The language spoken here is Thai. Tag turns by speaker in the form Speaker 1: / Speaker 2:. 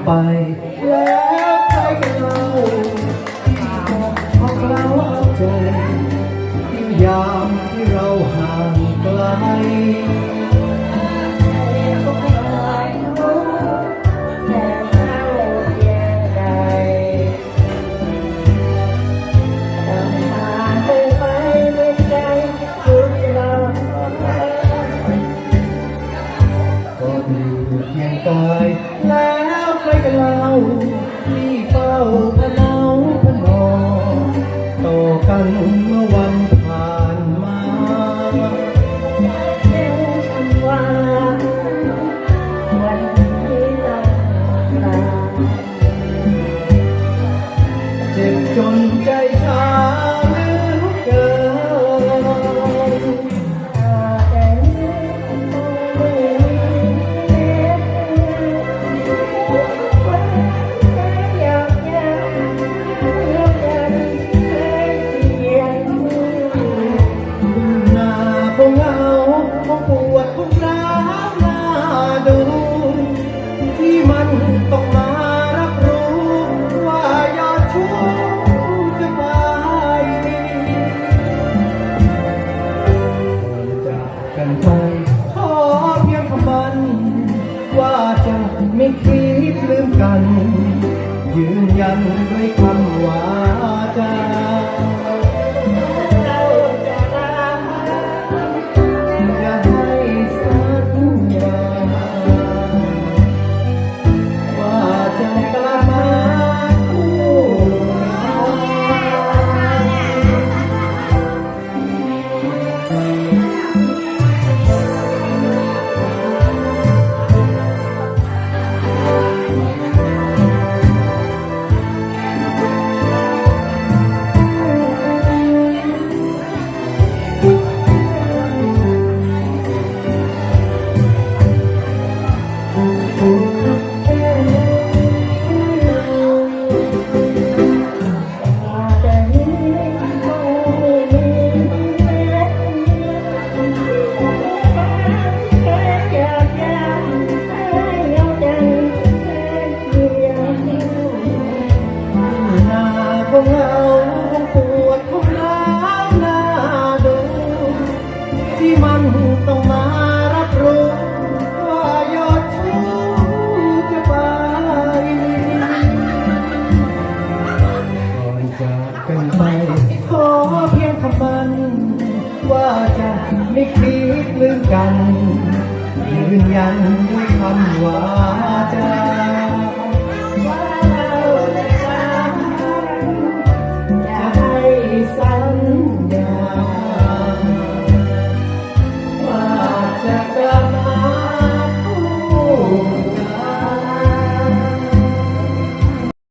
Speaker 1: ไปแล้วใครกันเราที่บอกของเราเอาใจยามที่เราห่างไกลก็อยู่เพียงกายแล้วใครกันเราที่เฝ้าพะเนาพะนอต่อกันเมื่อวันผ่านมาเจ็บจนใจชาเหลือเกินเหงาคงปวดคงร้าวหน้าดูที่มันต้องมารับรู้ว่ายอดชู้จะไปจากกันไปขอเพียงคำมันว่าจะไม่คิดลืมกันยืนยันด้วยคำว่าจะคงเหงาคงปวดคงร้าวหน้าดูที่มันต้องมารับรู้ว่ายอดชู้จะไปก่อนจากกันไปขอเพียงคำมันว่าจะไม่คิดลืมกันยืนยันด้วยคำว่าจะ